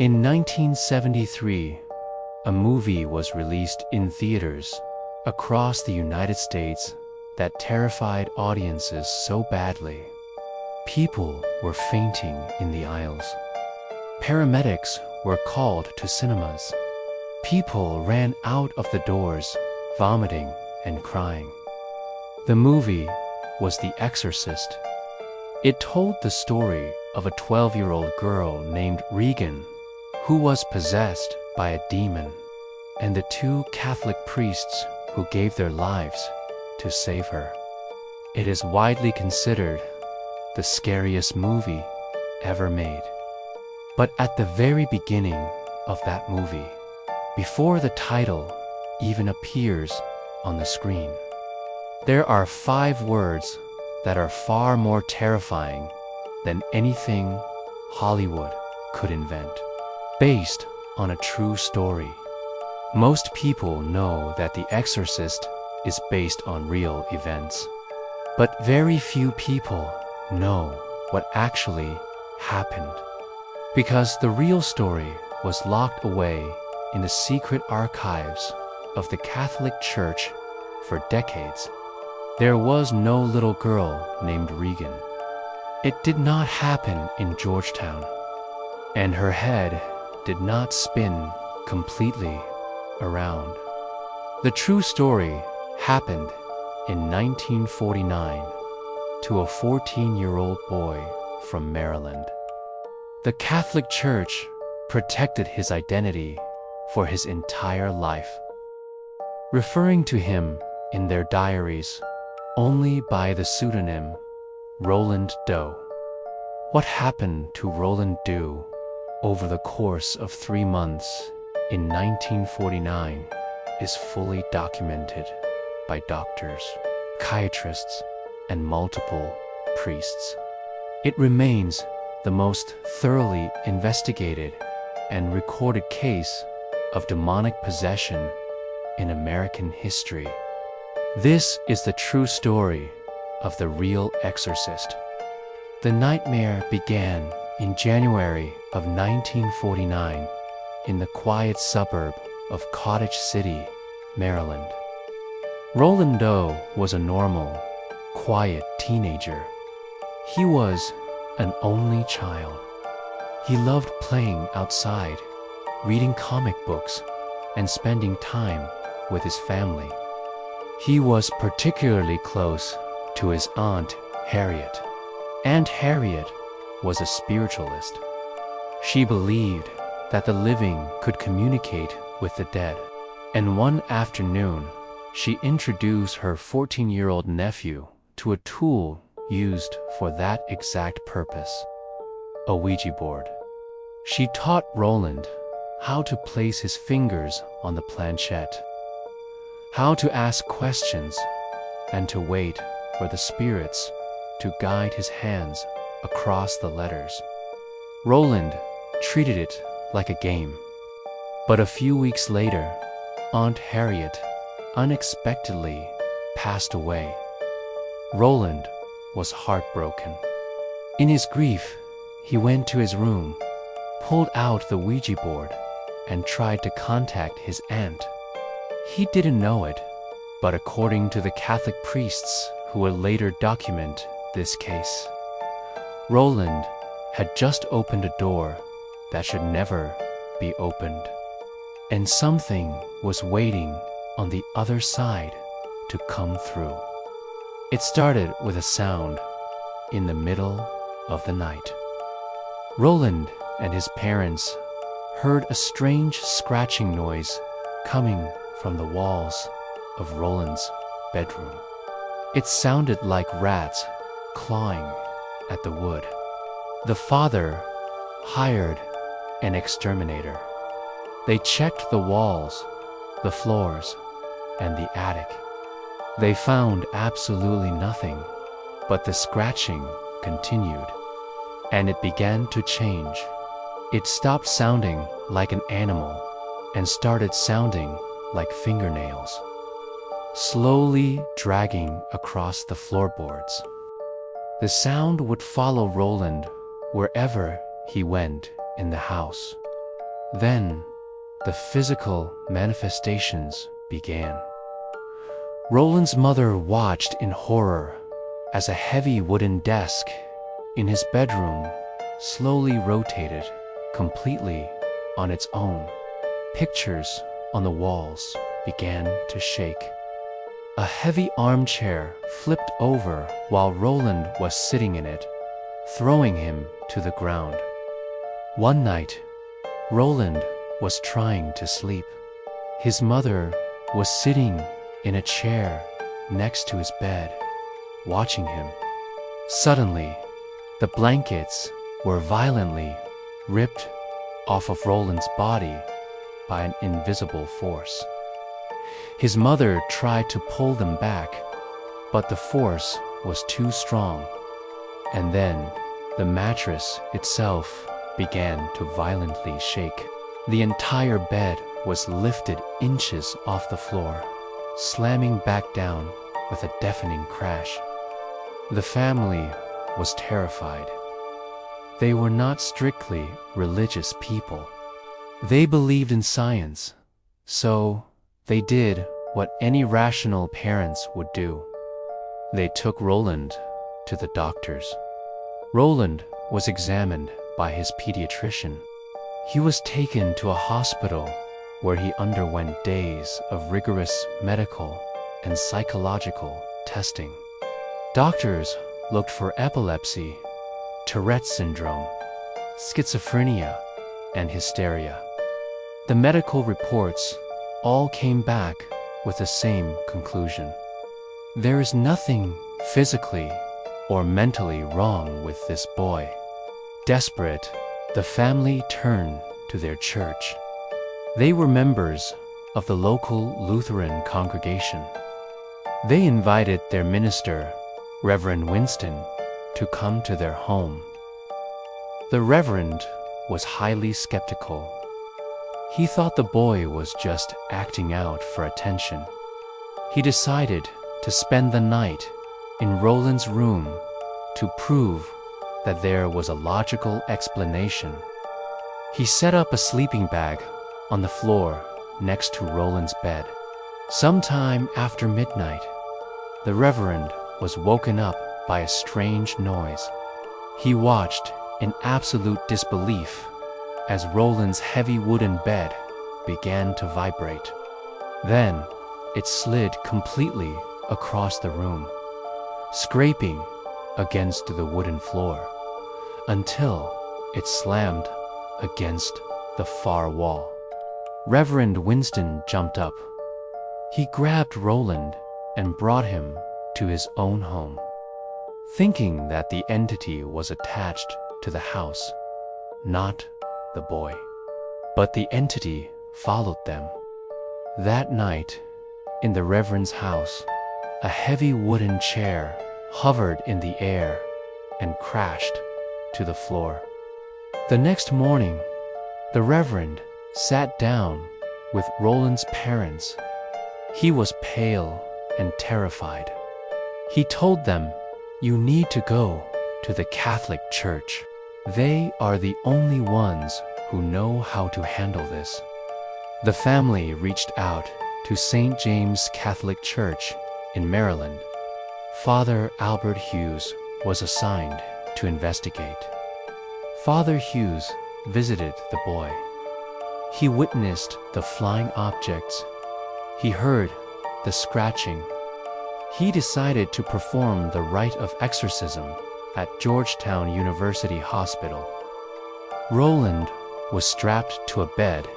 In 1973, a movie was released in theaters across the United States that terrified audiences so badly. People were fainting in the aisles. Paramedics were called to cinemas. People ran out of the doors, vomiting and crying. The movie was The Exorcist. It told the story of a 12-year-old girl named Regan, who was possessed by a demon, and the two Catholic priests who gave their lives to save her. It is widely considered the scariest movie ever made. But at the very beginning of that movie, before the title even appears on the screen, there are 5 words that are far more terrifying than anything Hollywood could invent. Based on a true story. Most people know that The Exorcist is based on real events, but very few people know what actually happened, because the real story was locked away in the secret archives of the Catholic Church for decades. There was no little girl named Regan. It did not happen in Georgetown, and her head did not spin completely around. The true story happened in 1949 to a 14-year-old boy from Maryland. The Catholic Church protected his identity for his entire life, referring to him in their diaries only by the pseudonym Roland Doe. What happened to Roland Doe over the course of 3 months in 1949 is fully documented by doctors, psychiatrists, and multiple priests. It remains the most thoroughly investigated and recorded case of demonic possession in American history. This is the true story of the real exorcist. The nightmare began in January of 1949 in the quiet suburb of Cottage City, Maryland. Roland Doe was a normal, quiet teenager. He was an only child. He loved playing outside, reading comic books, and spending time with his family. He was particularly close to his Aunt Harriet. Aunt Harriet was a spiritualist. She believed that the living could communicate with the dead, and one afternoon, she introduced her 14-year-old nephew to a tool used for that exact purpose, a Ouija board. She taught Roland how to place his fingers on the planchette, how to ask questions, and to wait for the spirits to guide his hands across the letters. Roland treated it like a game. But a few weeks later, Aunt Harriet unexpectedly passed away. Roland was heartbroken. In his grief, he went to his room, pulled out the Ouija board, and tried to contact his aunt. He didn't know it, but according to the Catholic priests who would later document this case, Roland had just opened a door that should never be opened, and something was waiting on the other side to come through. It started with a sound in the middle of the night. Roland and his parents heard a strange scratching noise coming from the walls of Roland's bedroom. It sounded like rats clawing at the wood. The father hired an exterminator. They checked the walls, the floors, and the attic. They found absolutely nothing, but the scratching continued, and it began to change. It stopped sounding like an animal and started sounding like fingernails, slowly dragging across the floorboards. The sound would follow Roland wherever he went in the house. Then, the physical manifestations began. Roland's mother watched in horror as a heavy wooden desk in his bedroom slowly rotated completely on its own. Pictures on the walls began to shake. A heavy armchair flipped over while Roland was sitting in it, throwing him to the ground. One night, Roland was trying to sleep. His mother was sitting in a chair next to his bed, watching him. Suddenly, the blankets were violently ripped off of Roland's body by an invisible force. His mother tried to pull them back, but the force was too strong. And then the mattress itself began to violently shake. The entire bed was lifted inches off the floor, slamming back down with a deafening crash. The family was terrified. They were not strictly religious people. They believed in science, so they did what any rational parents would do. They took Roland to the doctors. Roland was examined by his pediatrician. He was taken to a hospital where he underwent days of rigorous medical and psychological testing. Doctors looked for epilepsy, Tourette's syndrome, schizophrenia, and hysteria. The medical reports all came back with the same conclusion. There is nothing physically or mentally wrong with this boy. Desperate, the family turned to their church. They were members of the local Lutheran congregation. They invited their minister, Reverend Winston, to come to their home. The Reverend was highly skeptical. He thought the boy was just acting out for attention. He decided to spend the night in Roland's room to prove that there was a logical explanation. He set up a sleeping bag on the floor next to Roland's bed. Sometime after midnight, the Reverend was woken up by a strange noise. He watched in absolute disbelief as Roland's heavy wooden bed began to vibrate. Then it slid completely across the room, scraping against the wooden floor until it slammed against the far wall. Reverend Winston jumped up. He grabbed Roland and brought him to his own home, thinking that the entity was attached to the house, not the boy. But the entity followed them. That night, in the Reverend's house, a heavy wooden chair hovered in the air and crashed to the floor. The next morning, the Reverend sat down with Roland's parents. He was pale and terrified. He told them, "You need to go to the Catholic Church. They are the only ones who know how to handle this." The family reached out to St. James Catholic Church in Maryland. Father Albert Hughes was assigned to investigate. Father Hughes visited the boy. He witnessed the flying objects. He heard the scratching. He decided to perform the rite of exorcism at Georgetown University Hospital. Roland was strapped to a bed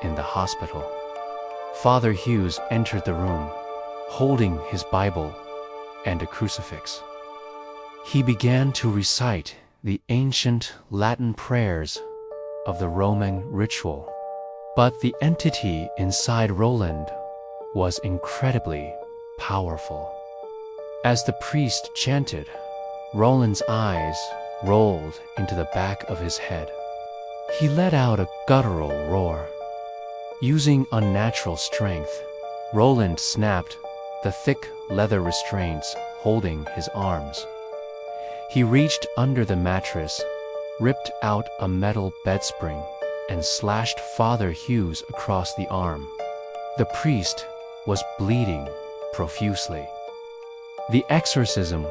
in the hospital. Father Hughes entered the room, holding his Bible and a crucifix. He began to recite the ancient Latin prayers of the Roman ritual. But the entity inside Roland was incredibly powerful. As the priest chanted, Roland's eyes rolled into the back of his head. He let out a guttural roar. Using unnatural strength, Roland snapped the thick leather restraints holding his arms. He reached under the mattress, ripped out a metal bed spring, and slashed Father Hughes across the arm. The priest was bleeding profusely. The exorcism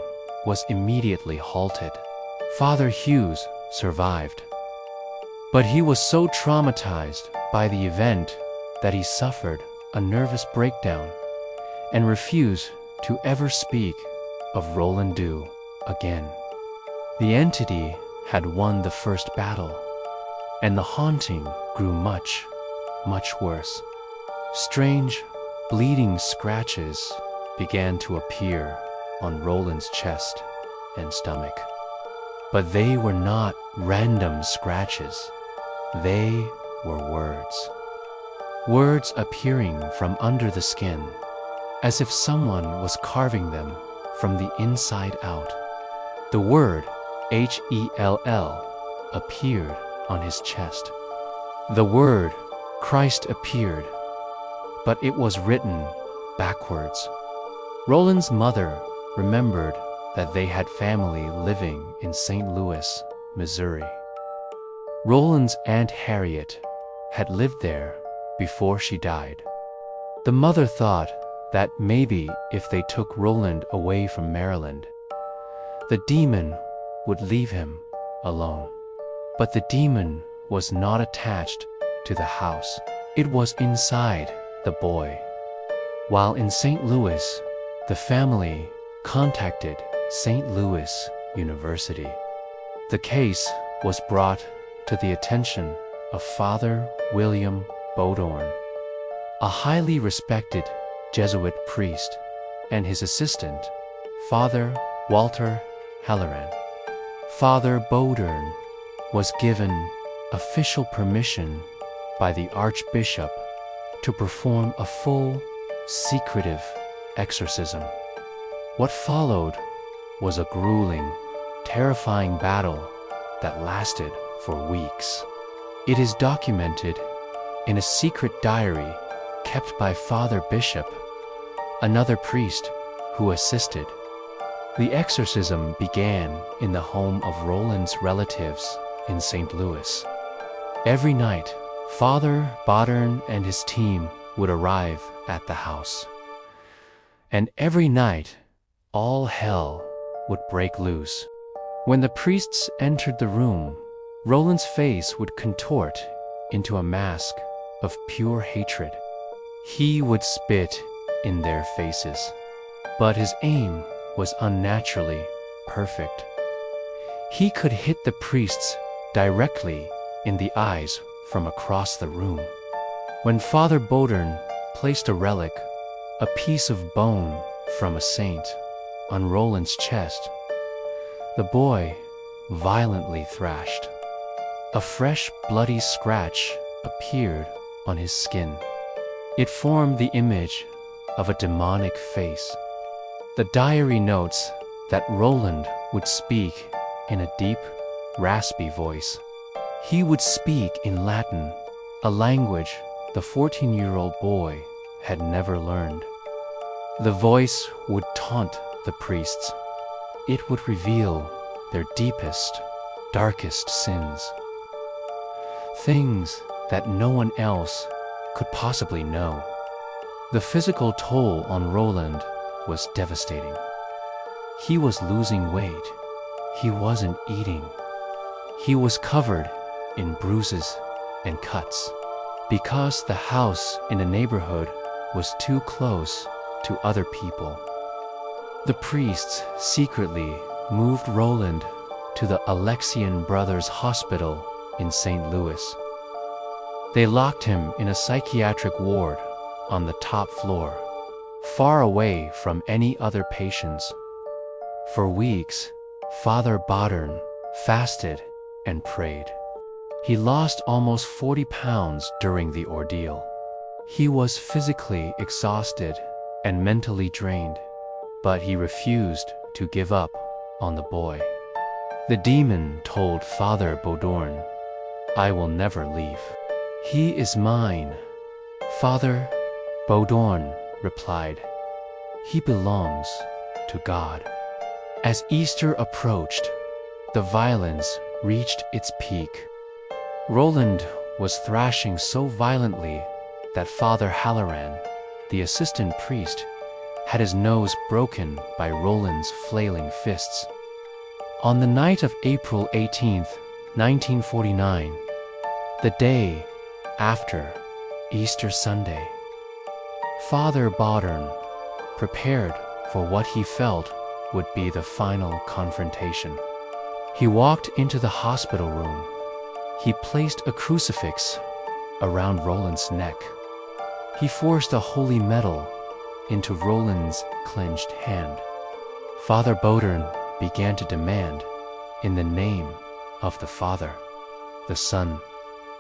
was immediately halted. Father Hughes survived, but he was so traumatized by the event that he suffered a nervous breakdown and refused to ever speak of Roland Doe again. The entity had won the first battle, and the haunting grew much, much worse. Strange, bleeding scratches began to appear on Roland's chest and stomach. But they were not random scratches. They were words. Words appearing from under the skin, as if someone was carving them from the inside out. The word H-E-L-L appeared on his chest. The word Christ appeared, but it was written backwards. Roland's mother remembered that they had family living in St. Louis, Missouri. Roland's Aunt Harriet had lived there before she died. The mother thought that maybe if they took Roland away from Maryland, the demon would leave him alone. But the demon was not attached to the house. It was inside the boy. While in St. Louis, the family contacted St. Louis University. The case was brought to the attention of Father William Bodorn, a highly respected Jesuit priest, and his assistant, Father Walter Halloran. Father Bodorn was given official permission by the Archbishop to perform a full, secretive exorcism. What followed was a grueling, terrifying battle that lasted for weeks. It is documented in a secret diary kept by Father Bishop, another priest who assisted. The exorcism began in the home of Roland's relatives in St. Louis. Every night, Father Bodorn and his team would arrive at the house. And every night, all hell would break loose. When the priests entered the room, Roland's face would contort into a mask of pure hatred. He would spit in their faces, but his aim was unnaturally perfect. He could hit the priests directly in the eyes from across the room. When Father Bodorn placed a relic, a piece of bone from a saint, on Roland's chest, the boy violently thrashed. A fresh bloody scratch appeared on his skin. It formed the image of a demonic face. The diary notes that Roland would speak in a deep, raspy voice. He would speak in Latin, a language the 14-year-old boy had never learned. The voice would taunt the priests. It would reveal their deepest, darkest sins. Things that no one else could possibly know. The physical toll on Roland was devastating. He was losing weight. He wasn't eating. He was covered in bruises and cuts because the house in the neighborhood was too close to other people. The priests secretly moved Roland to the Alexian Brothers Hospital in St. Louis. They locked him in a psychiatric ward on the top floor, far away from any other patients. For weeks, Father Bodorn fasted and prayed. He lost almost 40 pounds during the ordeal. He was physically exhausted and mentally drained, but he refused to give up on the boy. The demon told Father Bodorn, "I will never leave. He is mine." Father Bodorn replied, "He belongs to God." As Easter approached, the violence reached its peak. Roland was thrashing so violently that Father Halloran, the assistant priest, had his nose broken by Roland's flailing fists. On the night of April 18th, 1949, the day after Easter Sunday, Father Bodern prepared for what he felt would be the final confrontation. He walked into the hospital room. He placed a crucifix around Roland's neck. He forced a holy medal into Roland's clenched hand. Father Bodern began to demand, in the name of the Father, the Son,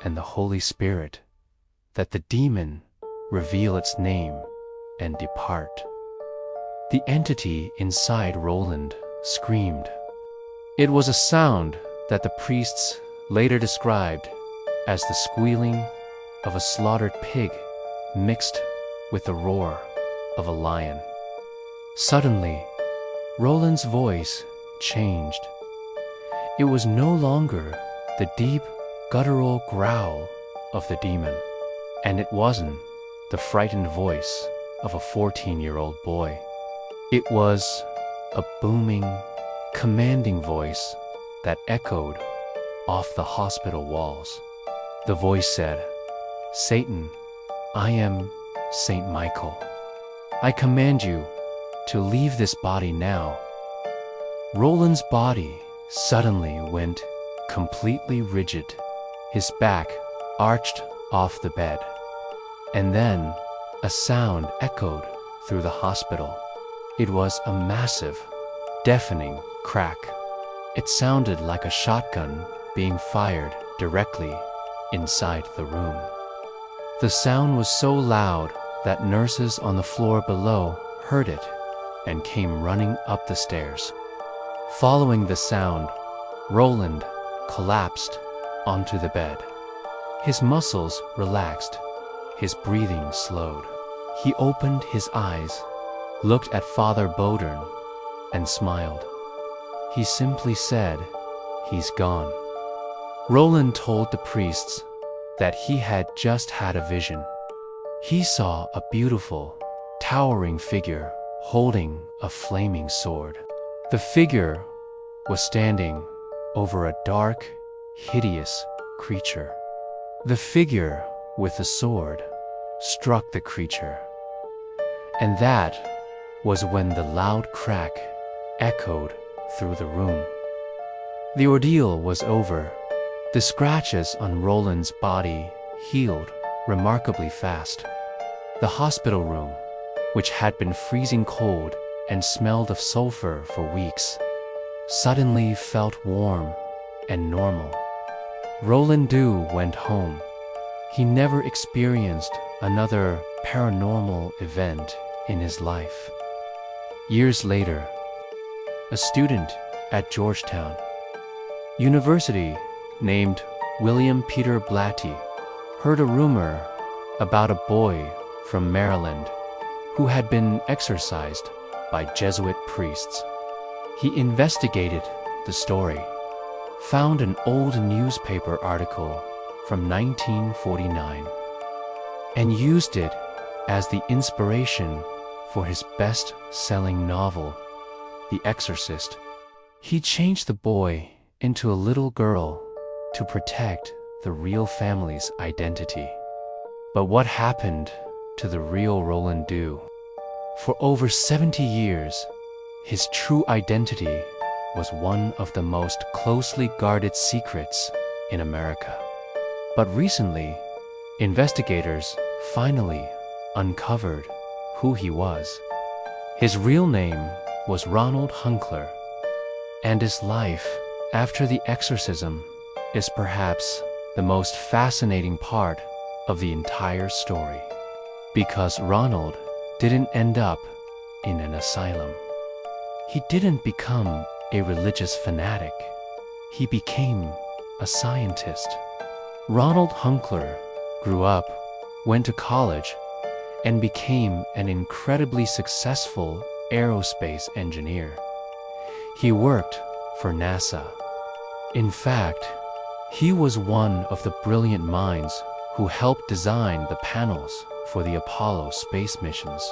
and the Holy Spirit, that the demon reveal its name and depart. The entity inside Roland screamed. It was a sound that the priests later described as the squealing of a slaughtered pig mixed with the roar of a lion. Suddenly, Roland's voice changed. It was no longer the deep, guttural growl of the demon, and it wasn't the frightened voice of a 14-year-old boy. It was a booming, commanding voice that echoed off the hospital walls. The voice said, "Satan, I am Saint Michael. I command you to leave this body now." Roland's body suddenly went completely rigid. His back arched off the bed. And then a sound echoed through the hospital. It was a massive, deafening crack. It sounded like a shotgun being fired directly inside the room. The sound was so loud that nurses on the floor below heard it and came running up the stairs. Following the sound, Roland collapsed onto the bed. His muscles relaxed, his breathing slowed. He opened his eyes, looked at Father Bodern, and smiled. He simply said, "He's gone." Roland told the priests that he had just had a vision. He saw a beautiful, towering figure holding a flaming sword. The figure was standing over a dark, hideous creature. The figure with the sword struck the creature, and that was when the loud crack echoed through the room. The ordeal was over. The scratches on Roland's body healed remarkably fast. The hospital room, which had been freezing cold and smelled of sulfur for weeks, suddenly felt warm and normal. Roland Doe went home. He never experienced another paranormal event in his life. Years later, a student at Georgetown University named William Peter Blatty heard a rumor about a boy from Maryland who had been exorcised by Jesuit priests. He investigated the story, found an old newspaper article from 1949, and used it as the inspiration for his best-selling novel, The Exorcist. He changed the boy into a little girl to protect the real family's identity. But what happened to the real Roland Doe? For over 70 years, his true identity was one of the most closely guarded secrets in America. But recently, investigators finally uncovered who he was. His real name was Ronald Hunkler, and his life after the exorcism is perhaps the most fascinating part of the entire story, because Ronald didn't end up in an asylum. He didn't become a religious fanatic. He became a scientist. Ronald Hunkler grew up, went to college, and became an incredibly successful aerospace engineer. He worked for NASA. In fact, He was one of the brilliant minds who helped design the panels for the Apollo space missions.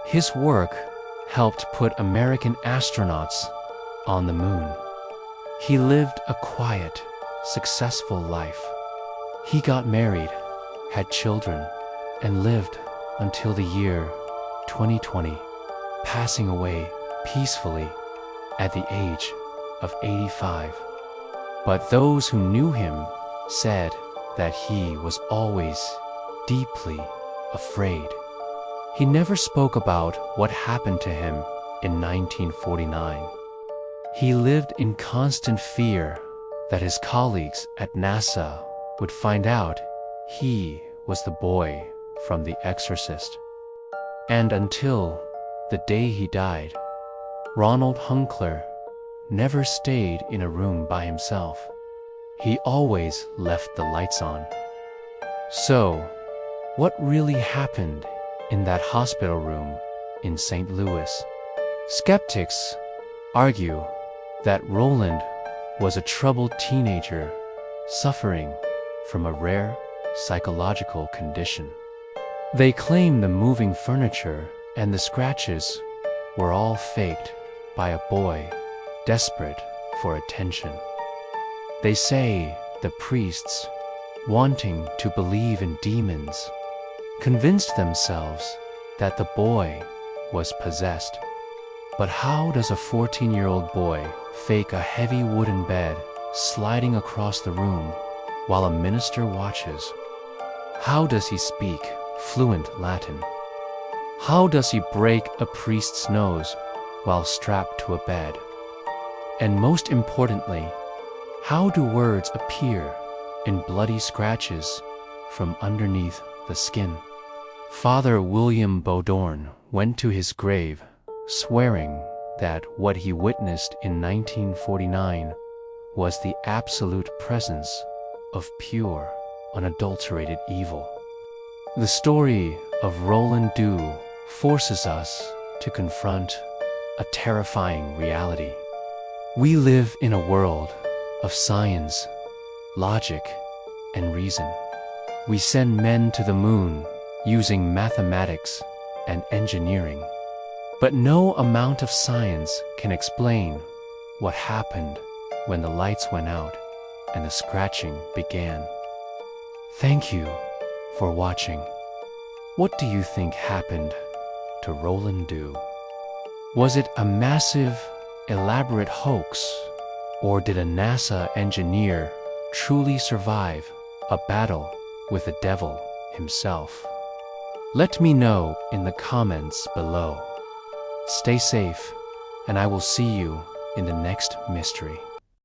His work helped put American astronauts on the moon. He lived a quiet, successful life. He got married, had children, and lived until the year 2020, passing away peacefully at the age of 85. But those who knew him said that he was always deeply afraid. He never spoke about what happened to him in 1949. He lived in constant fear that his colleagues at NASA would find out he was the boy from The Exorcist. And until the day he died, Ronald Hunkler never stayed in a room by himself. He always left the lights on. So, what really happened in that hospital room in St. Louis? Skeptics argue that Roland was a troubled teenager suffering from a rare psychological condition. They claim the moving furniture and the scratches were all faked by a boy desperate for attention. They say the priests, wanting to believe in demons, convinced themselves that the boy was possessed. But how does a 14-year-old boy fake a heavy wooden bed sliding across the room while a minister watches? How does he speak fluent Latin? How does he break a priest's nose while strapped to a bed? And most importantly, how do words appear in bloody scratches from underneath the skin? Father William Bowdorn went to his grave swearing that what he witnessed in 1949 was the absolute presence of pure, unadulterated evil. The story of Roland Doe forces us to confront a terrifying reality. We live in a world of science, logic, and reason. We send men to the moon using mathematics and engineering. But no amount of science can explain what happened when the lights went out and the scratching began. Thank you for watching. What do you think happened to Roland Doe? Was it a massive, elaborate hoax, or did a NASA engineer truly survive a battle with the devil himself? Let me know in the comments below. Stay safe, and I will see you in the next mystery.